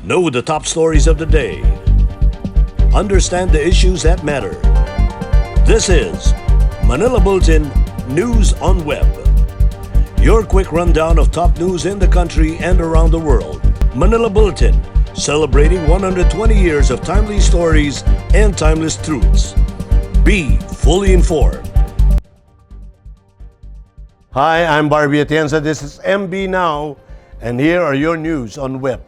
Know the top stories of the day. Understand the issues that matter. This is Manila Bulletin News on Web. Your quick rundown of top news in the country and around the world. Manila Bulletin, celebrating 120 years of timely stories and timeless truths. Be fully informed. Hi, I'm Barbie Atienza. This is MB Now, and here are your news on web.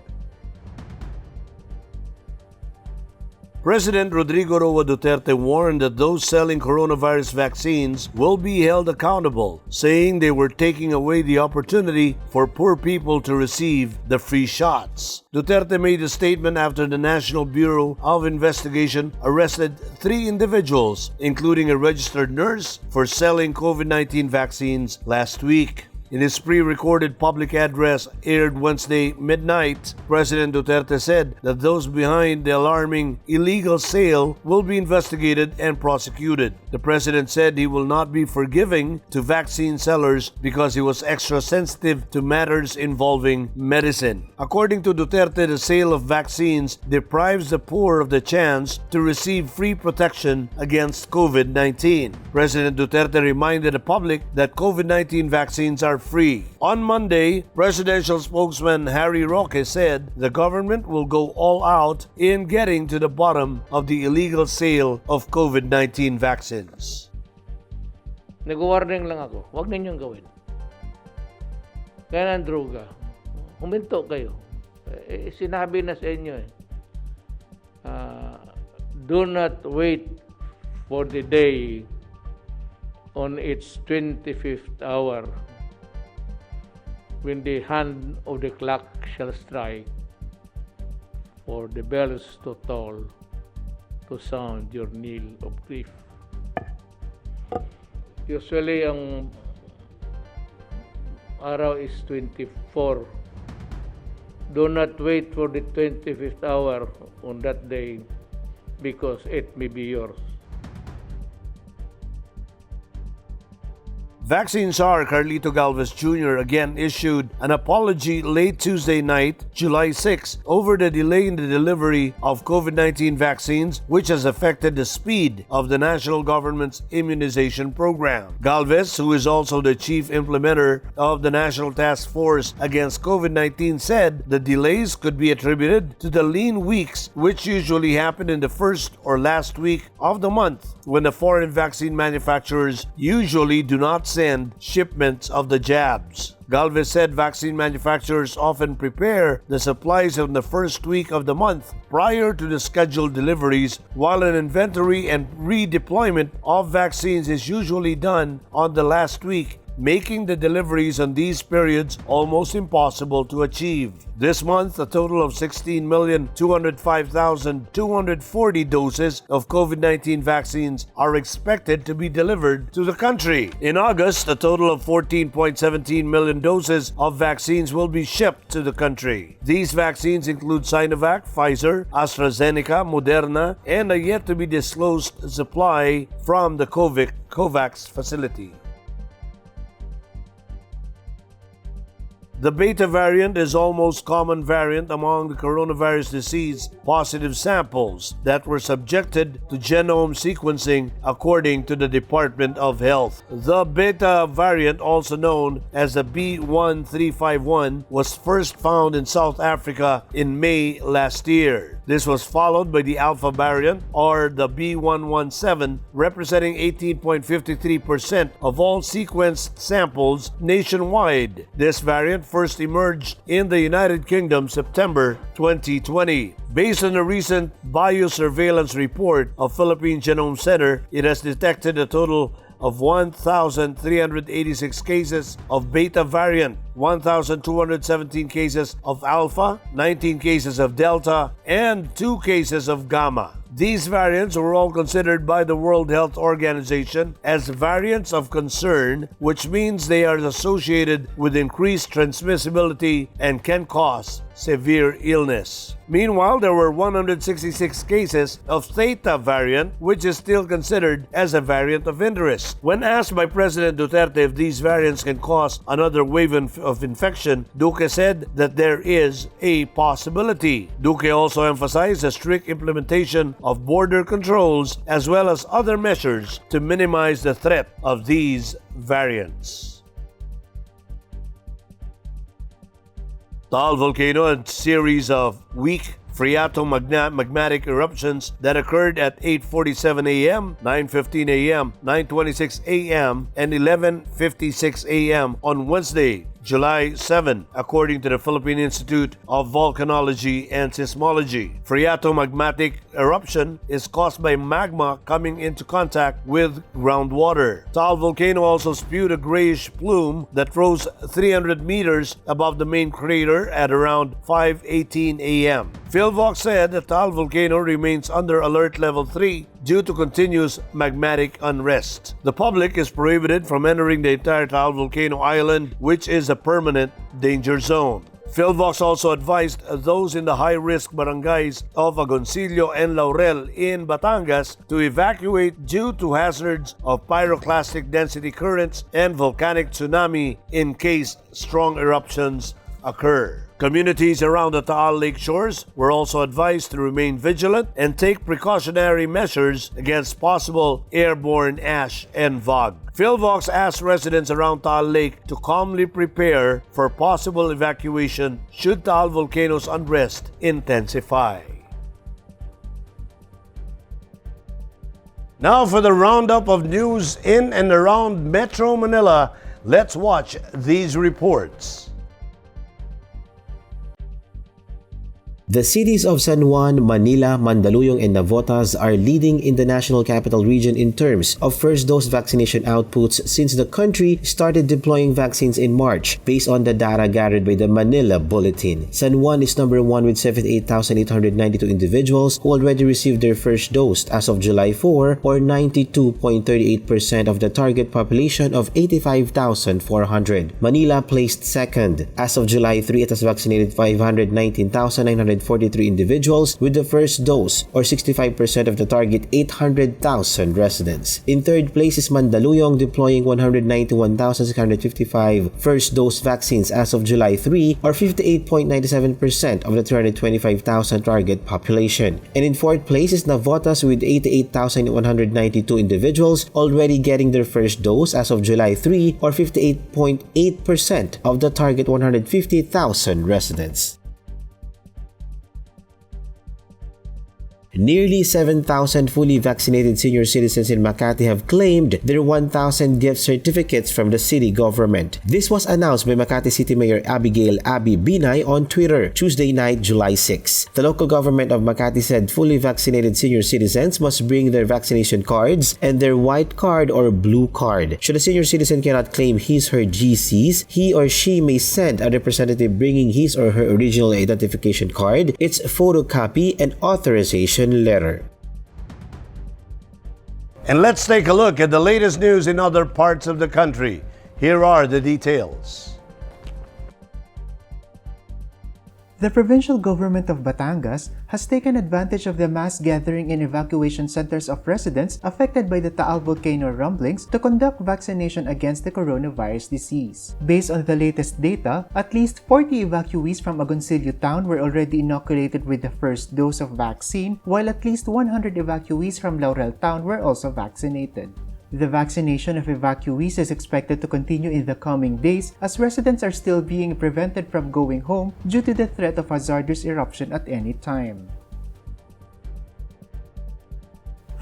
President Rodrigo Roa Duterte warned that those selling coronavirus vaccines will be held accountable, saying they were taking away the opportunity for poor people to receive the free shots. Duterte made a statement after the National Bureau of Investigation arrested 3 individuals, including a registered nurse, for selling COVID-19 vaccines last week. In his pre-recorded public address aired Wednesday midnight, President Duterte said that those behind the alarming illegal sale will be investigated and prosecuted. The president said he will not be forgiving to vaccine sellers because he was extra sensitive to matters involving medicine. According to Duterte, the sale of vaccines deprives the poor of the chance to receive free protection against COVID-19. President Duterte reminded the public that COVID-19 vaccines are free. On Monday, presidential spokesman Harry Roque said the government will go all out in getting to the bottom of the illegal sale of COVID-19 vaccines. Nag-warning lang ako, huwag ninyong gawin. Kaya ng droga, huminto kayo. Sinabi na sa inyo do not wait for the day on its 25th hour when the hand of the clock shall strike, for the bells to toll, to sound your knell of grief. Usually, ang araw is 24. Do not wait for the 25th hour on that day, because it may be yours. Vaccine czar Carlito Galvez Jr. again issued an apology late Tuesday night, July 6, over the delay in the delivery of COVID-19 vaccines, which has affected the speed of the national government's immunization program. Galvez, who is also the chief implementer of the National Task Force Against COVID-19, said the delays could be attributed to the lean weeks, which usually happen in the first or last week of the month, when the foreign vaccine manufacturers usually do not send shipments of the jabs. Galvez said vaccine manufacturers often prepare the supplies in the first week of the month prior to the scheduled deliveries, while an inventory and redeployment of vaccines is usually done on the last week, making the deliveries on these periods almost impossible to achieve. This month, a total of 16,205,240 doses of COVID-19 vaccines are expected to be delivered to the country. In August, a total of 14.17 million doses of vaccines will be shipped to the country. These vaccines include Sinovac, Pfizer, AstraZeneca, Moderna, and a yet-to-be-disclosed supply from the COVAX facility. The Beta variant is almost common variant among the coronavirus disease positive samples that were subjected to genome sequencing, according to the Department of Health. The Beta variant, also known as the B1351, was first found in South Africa in May last year. This was followed by the Alpha variant, or the B117, representing 18.53% of all sequenced samples nationwide. This variant first emerged in the United Kingdom September 2020. Based on a recent biosurveillance report of Philippine Genome Center, it has detected a total of 1,386 cases of Beta variant, 1,217 cases of Alpha, 19 cases of Delta, and 2 cases of Gamma. These variants were all considered by the World Health Organization as variants of concern, which means they are associated with increased transmissibility and can cause severe illness. Meanwhile, there were 166 cases of Theta variant, which is still considered as a variant of interest. When asked by President Duterte if these variants can cause another wave of infection, Duque said that there is a possibility. Duque also emphasized the strict implementation of border controls as well as other measures to minimize the threat of these variants. Taal volcano, a series of weak phreatomagmatic eruptions that occurred at 8:47 a.m., 9:15 a.m., 9:26 a.m., and 11:56 a.m. on Wednesday, July 7, according to the Philippine Institute of Volcanology and Seismology. Phreatomagmatic eruption is caused by magma coming into contact with groundwater. Taal volcano also spewed a grayish plume that rose 300 meters above the main crater at around 5:18 a.m. Philvox said the Taal volcano remains under alert level 3 due to continuous magmatic unrest. The public is prohibited from entering the entire Taal volcano island, which is a permanent danger zone. Philvox also advised those in the high-risk barangays of Agoncillo and Laurel in Batangas to evacuate due to hazards of pyroclastic density currents and volcanic tsunami in case strong eruptions occur. Communities around the Taal Lake shores were also advised to remain vigilant and take precautionary measures against possible airborne ash and fog. Philvox asked residents around Taal Lake to calmly prepare for possible evacuation should Taal volcano's unrest intensify. Now for the roundup of news in and around Metro Manila, let's watch these reports. The cities of San Juan, Manila, Mandaluyong, and Navotas are leading in the National Capital Region in terms of first-dose vaccination outputs since the country started deploying vaccines in March, based on the data gathered by the Manila Bulletin. San Juan is number 1 with 78,892 individuals who already received their first dose as of July 4, or 92.38% of the target population of 85,400. Manila placed second. As of July 3, it has vaccinated 519,943 individuals with the first dose, or 65% of the target 800,000 residents. In third place is Mandaluyong, deploying 191,655 first dose vaccines as of July 3, or 58.97% of the 325,000 target population. And in fourth place is Navotas with 88,192 individuals already getting their first dose as of July 3, or 58.8% of the target 150,000 residents. Nearly 7,000 fully vaccinated senior citizens in Makati have claimed their 1,000 gift certificates from the city government. This was announced by Makati City Mayor Abigail Abby Binay on Twitter Tuesday night, July 6. The local government of Makati said fully vaccinated senior citizens must bring their vaccination cards and their white card or blue card. Should a senior citizen cannot claim his/her GCs, he or she may send a representative bringing his or her original identification card, its photocopy, and authorization letter. And let's take a look at the latest news in other parts of the country. Here are the details. The provincial government of Batangas has taken advantage of the mass gathering in evacuation centers of residents affected by the Taal volcano rumblings to conduct vaccination against the coronavirus disease. Based on the latest data, at least 40 evacuees from Agoncillo town were already inoculated with the first dose of vaccine, while at least 100 evacuees from Laurel town were also vaccinated. The vaccination of evacuees is expected to continue in the coming days as residents are still being prevented from going home due to the threat of hazardous eruption at any time.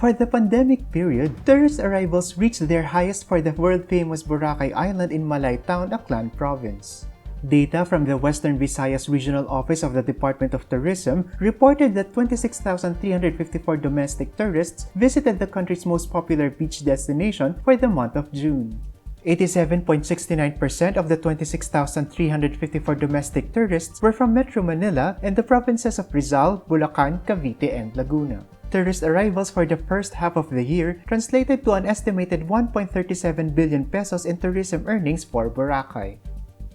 For the pandemic period, tourist arrivals reached their highest for the world-famous Boracay Island in Malay Town, Aklan Province. Data from the Western Visayas Regional Office of the Department of Tourism reported that 26,354 domestic tourists visited the country's most popular beach destination for the month of June. 87.69% of the 26,354 domestic tourists were from Metro Manila and the provinces of Rizal, Bulacan, Cavite, and Laguna. Tourist arrivals for the first half of the year translated to an estimated 1.37 billion pesos in tourism earnings for Boracay.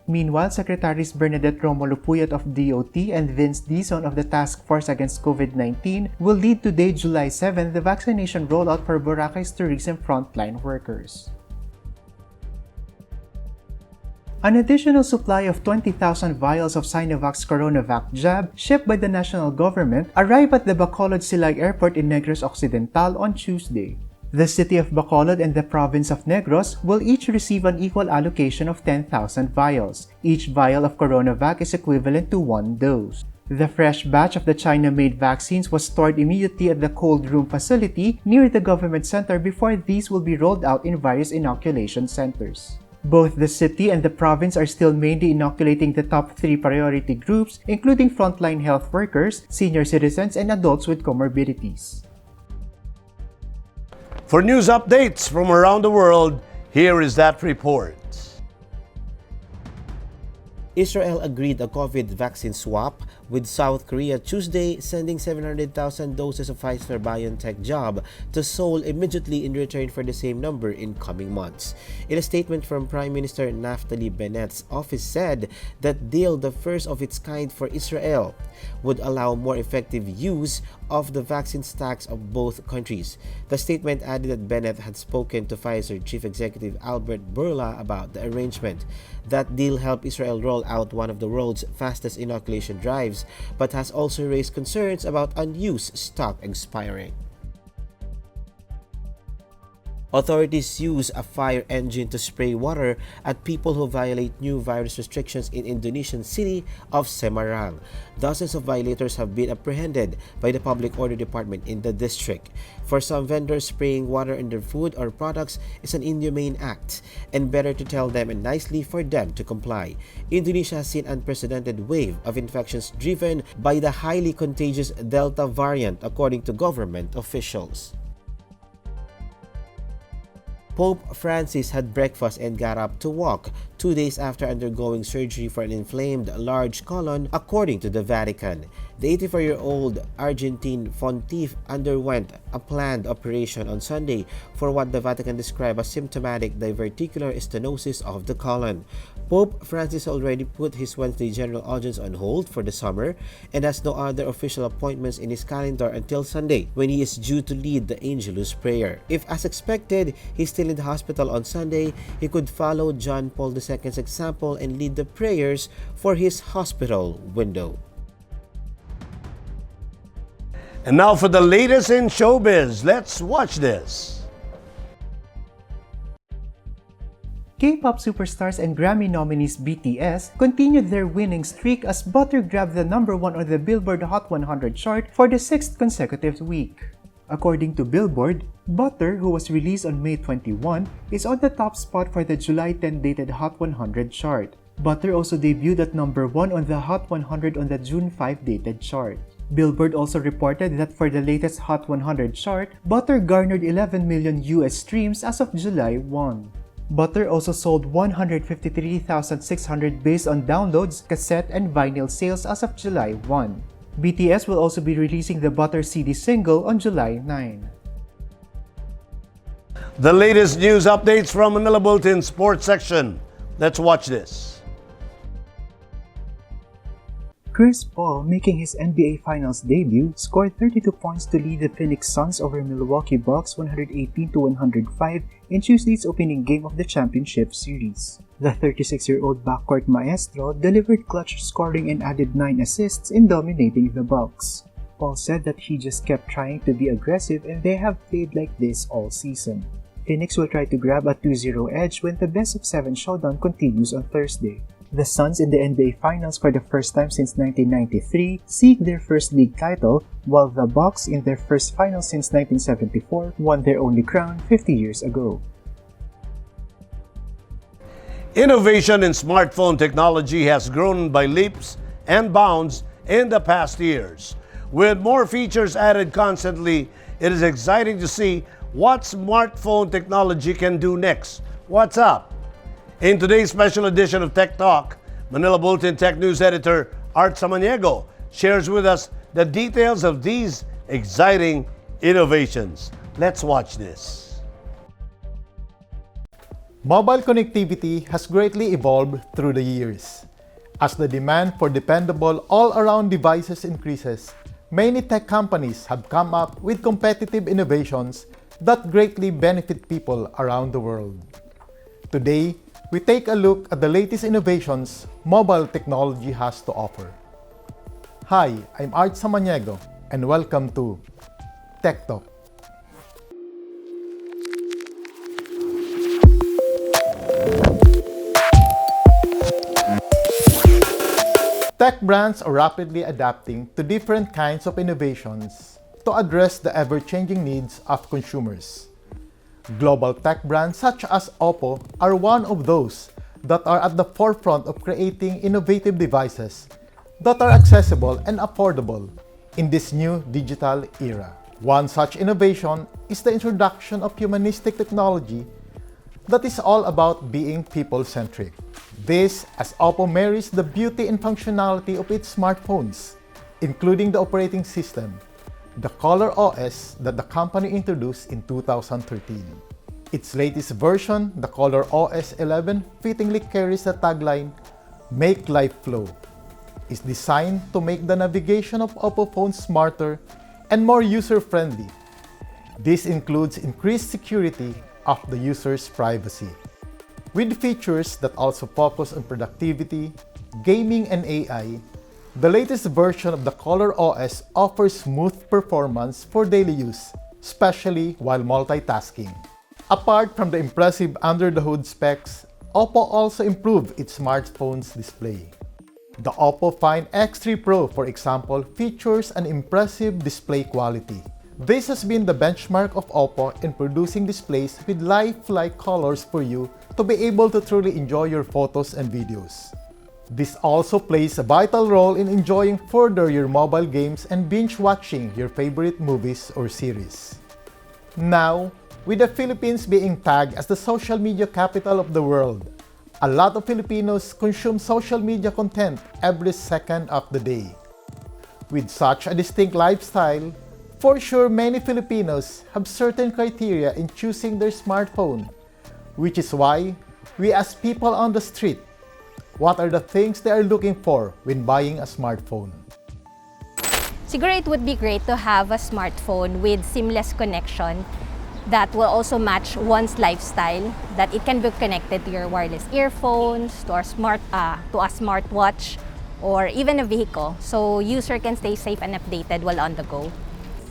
Meanwhile, Secretaries Bernadette Romulo Puyat of DOT and Vince Dizon of the Task Force Against COVID-19 will lead today, July 7, the vaccination rollout for Boracay's tourism frontline workers. An additional supply of 20,000 vials of Sinovac's Coronavac jab shipped by the national government arrived at the Bacolod Silay Airport in Negros Occidental on Tuesday. The city of Bacolod and the province of Negros will each receive an equal allocation of 10,000 vials. Each vial of Coronavac is equivalent to 1 dose. The fresh batch of the China-made vaccines was stored immediately at the cold room facility near the government center before these will be rolled out in various inoculation centers. Both the city and the province are still mainly inoculating the top 3 priority groups, including frontline health workers, senior citizens, and adults with comorbidities. For news updates from around the world, here is that report. Israel agreed a COVID vaccine swap with South Korea Tuesday, sending 700,000 doses of Pfizer-BioNTech jab to Seoul immediately in return for the same number in coming months. In a statement from Prime Minister Naftali Bennett's office said that deal, the first of its kind for Israel, would allow more effective use of the vaccine stacks of both countries. The statement added that Bennett had spoken to Pfizer Chief Executive Albert Bourla about the arrangement. That deal helped Israel roll out one of the world's fastest inoculation drives, but has also raised concerns about unused stock expiring. Authorities use a fire engine to spray water at people who violate new virus restrictions in Indonesian city of Semarang. Dozens of violators have been apprehended by the Public Order Department in the district. For some vendors, spraying water in their food or products is an inhumane act, and better to tell them and nicely for them to comply. Indonesia has seen an unprecedented wave of infections driven by the highly contagious Delta variant, according to government officials. Pope Francis had breakfast and got up to walk 2 days after undergoing surgery for an inflamed large colon, according to the Vatican. The 84-year-old Argentine pontiff underwent a planned operation on Sunday for what the Vatican described as symptomatic diverticular stenosis of the colon. Pope Francis already put his Wednesday general audience on hold for the summer and has no other official appointments in his calendar until Sunday, when he is due to lead the Angelus prayer. If, as expected, he's still in the hospital on Sunday, he could follow John Paul II's example and lead the prayers for his hospital window. And now for the latest in showbiz, let's watch this. K-pop superstars and Grammy nominees BTS continued their winning streak as Butter grabbed the number 1 on the Billboard Hot 100 chart for the 6th consecutive week. According to Billboard, Butter, who was released on May 21, is on the top spot for the July 10 dated Hot 100 chart. Butter also debuted at number 1 on the Hot 100 on the June 5 dated chart. Billboard also reported that for the latest Hot 100 chart, Butter garnered 11 million US streams as of July 1. Butter also sold 153,600 based on downloads, cassette, and vinyl sales as of July 1. BTS will also be releasing the Butter CD single on July 9. The latest news updates from Manila Bulletin Sports section. Let's watch this. Chris Paul, making his NBA Finals debut, scored 32 points to lead the Phoenix Suns over Milwaukee Bucks 118-105 in Tuesday's opening game of the championship series. The 36-year-old backcourt maestro delivered clutch scoring and added 9 assists in dominating the Bucks. Paul said that he just kept trying to be aggressive and they have played like this all season. Phoenix will try to grab a 2-0 edge when the best-of-7 showdown continues on Thursday. The Suns in the NBA Finals for the first time since 1993 seek their first league title, while the Bucks in their first final since 1974 won their only crown 50 years ago. Innovation in smartphone technology has grown by leaps and bounds in the past years. With more features added constantly, it is exciting to see what smartphone technology can do next. What's up? In today's special edition of Tech Talk, Manila Bulletin Tech News Editor Art Samaniego shares with us the details of these exciting innovations. Let's watch this. Mobile connectivity has greatly evolved through the years. As the demand for dependable all-around devices increases, many tech companies have come up with competitive innovations that greatly benefit people around the world. Today, we take a look at the latest innovations mobile technology has to offer. Hi, I'm Art Samaniego, and welcome to Tech Talk. Tech brands are rapidly adapting to different kinds of innovations to address the ever-changing needs of consumers. Global tech brands such as Oppo are one of those that are at the forefront of creating innovative devices that are accessible and affordable in this new digital era. One such innovation is the introduction of humanistic technology that is all about being people-centric. This, as Oppo marries the beauty and functionality of its smartphones, including the operating system, the Color OS that the company introduced in 2013. Its latest version, the Color OS 11, fittingly carries the tagline, "Make Life Flow." It's designed to make the navigation of Oppo phones smarter and more user-friendly. This includes increased security of the user's privacy. With features that also focus on productivity, gaming, and AI, the latest version of the Color OS offers smooth performance for daily use, especially while multitasking. Apart from the impressive under-the-hood specs, Oppo also improved its smartphone's display. The Oppo Find X3 Pro, for example, features an impressive display quality. This has been the benchmark of Oppo in producing displays with lifelike colors for you to be able to truly enjoy your photos and videos. This also plays a vital role in enjoying further your mobile games and binge-watching your favorite movies or series. Now, with the Philippines being tagged as the social media capital of the world, a lot of Filipinos consume social media content every second of the day. With such a distinct lifestyle, for sure many Filipinos have certain criteria in choosing their smartphone, which is why we ask people on the street what are the things they are looking for when buying a smartphone. Siguro it would be great to have a smartphone with seamless connection that will also match one's lifestyle, that it can be connected to your wireless earphones, to a smartwatch, or even a vehicle, so user can stay safe and updated while on the go.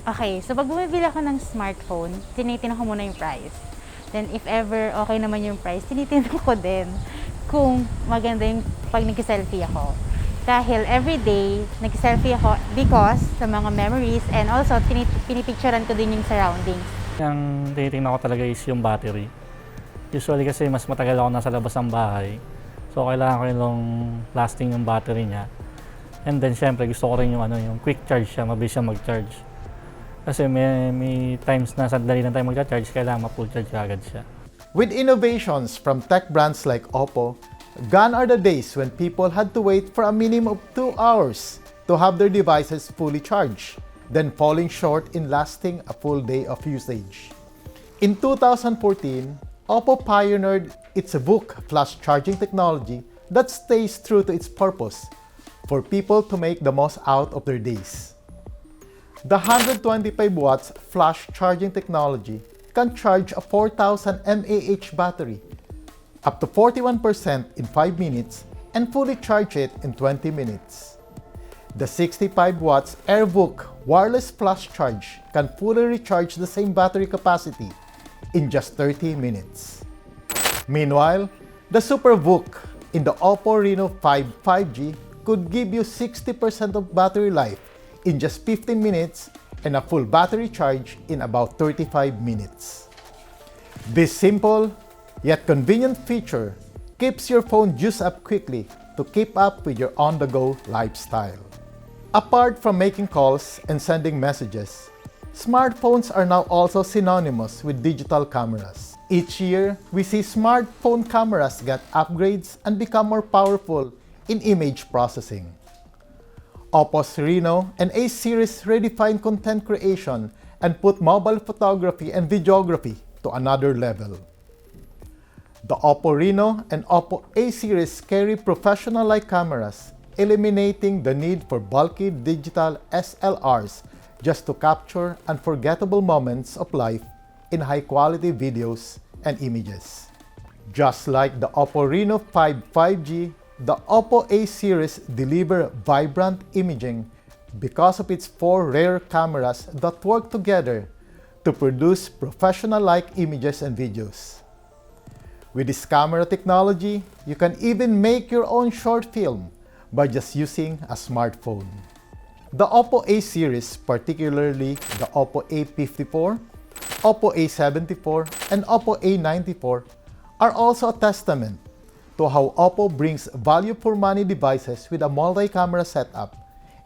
Okay, so pag bumibili ako ng smartphone, tinitingnan ko muna yung price. Then if ever okay naman yung price, tinitingnan ko din kung maganda yung pag nag-selfie ako. Dahil everyday, nag-selfie ako because sa mga memories and also pinipicturean ko din yung surroundings. Ang tinitingnan ko talaga is yung battery. Usually kasi mas matagal ako nasa labas ng bahay. So kailangan ko yung lasting yung battery niya. And then syempre gusto ko rin yung quick charge siya, mabilis siya mag-charge. Kasi may times na sandali lang tayo mag-charge, kailangan ma-full charge agad siya. With innovations from tech brands like Oppo, gone are the days when people had to wait for a minimum of 2 hours to have their devices fully charged, then falling short in lasting a full day of usage. In 2014, Oppo pioneered its VOOC flash charging technology that stays true to its purpose for people to make the most out of their days. The 125 watts flash charging technology can charge a 4000 mAh battery up to 41% in 5 minutes and fully charge it in 20 minutes. The 65 watts AirVOOC wireless flash charge can fully recharge the same battery capacity in just 30 minutes. Meanwhile, the Super VOOC in the Oppo Reno 5 5G could give you 60% of battery life in just 15 minutes and a full battery charge in about 35 minutes. This simple yet convenient feature keeps your phone juiced up quickly to keep up with your on-the-go lifestyle. Apart from making calls and sending messages, smartphones are now also synonymous with digital cameras. Each year, we see smartphone cameras get upgrades and become more powerful in image processing. Oppo's Reno and A-series redefine content creation and put mobile photography and videography to another level. The Oppo Reno and Oppo A series carry professional-like cameras, eliminating the need for bulky digital SLRs just to capture unforgettable moments of life in high-quality videos and images. Just like the Oppo Reno 5 5G, the Oppo A series deliver vibrant imaging because of its 4 rear cameras that work together to produce professional-like images and videos. With this camera technology, you can even make your own short film by just using a smartphone. The Oppo A series, particularly the Oppo A54, Oppo A74, and Oppo A94, are also a testament to how Oppo brings value-for-money devices with a multi-camera setup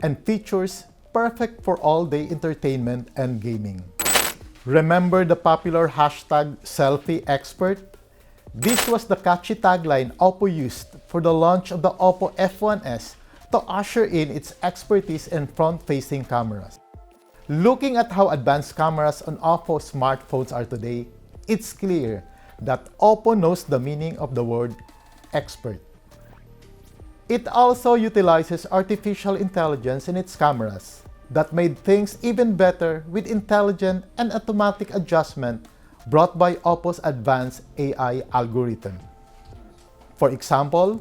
and features perfect for all-day entertainment and gaming. Remember the popular hashtag selfie expert? This was the catchy tagline Oppo used for the launch of the Oppo F1s to usher in its expertise in front-facing cameras. Looking at how advanced cameras on Oppo smartphones are today, it's clear that Oppo knows the meaning of the word expert. It also utilizes artificial intelligence in its cameras that made things even better with intelligent and automatic adjustment brought by Oppo's advanced AI algorithm. For example,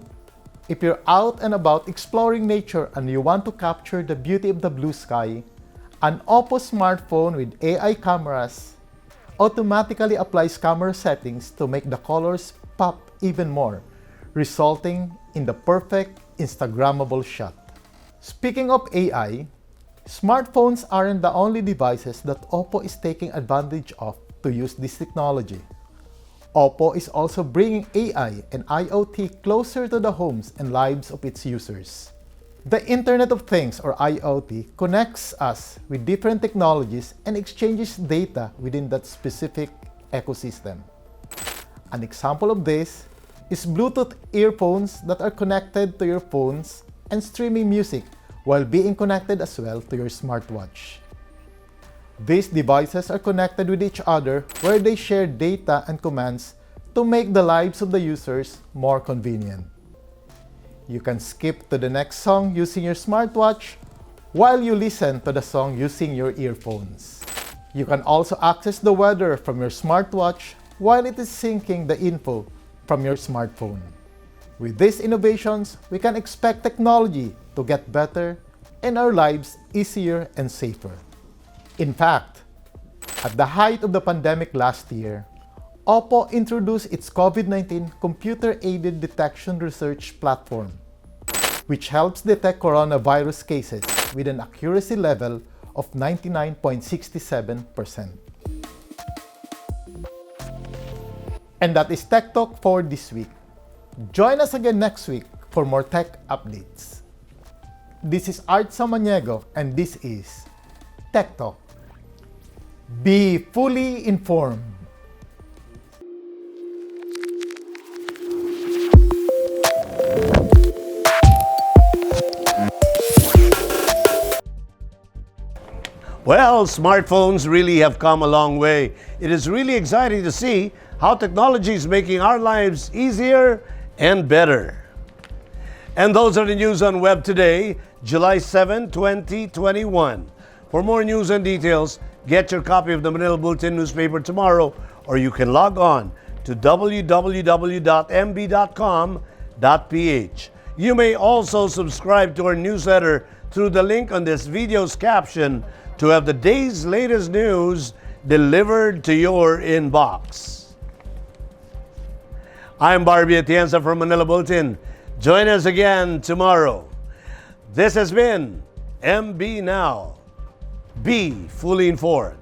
if you're out and about exploring nature and you want to capture the beauty of the blue sky, an Oppo smartphone with AI cameras automatically applies camera settings to make the colors pop even more, resulting in the perfect Instagrammable shot. Speaking of AI, smartphones aren't the only devices that Oppo is taking advantage of to use this technology. Oppo is also bringing AI and IoT closer to the homes and lives of its users. The Internet of Things, or IoT, connects us with different technologies and exchanges data within that specific ecosystem. An example of this is Bluetooth earphones that are connected to your phones and streaming music while being connected as well to your smartwatch. These devices are connected with each other where they share data and commands to make the lives of the users more convenient. You can skip to the next song using your smartwatch while you listen to the song using your earphones. You can also access the weather from your smartwatch while it is syncing the info from your smartphone. With these innovations, we can expect technology to get better and our lives easier and safer. In fact, at the height of the pandemic last year, Oppo introduced its COVID-19 computer-aided detection research platform, which helps detect coronavirus cases with an accuracy level of 99.67%. And that is Tech Talk for this week. Join us again next week for more tech updates. This is Art Samaniego and this is Tech Talk. Be fully informed. Well, smartphones really have come a long way. It is really exciting to see how technology is making our lives easier and better. And those are the news on web today, July 7, 2021. For more news and details, get your copy of the Manila Bulletin newspaper tomorrow, or you can log on to www.mb.com.ph. You may also subscribe to our newsletter through the link on this video's caption to have the day's latest news delivered to your inbox. I'm Barbie Atienza from Manila Bulletin. Join us again tomorrow. This has been MB Now. Be fully informed.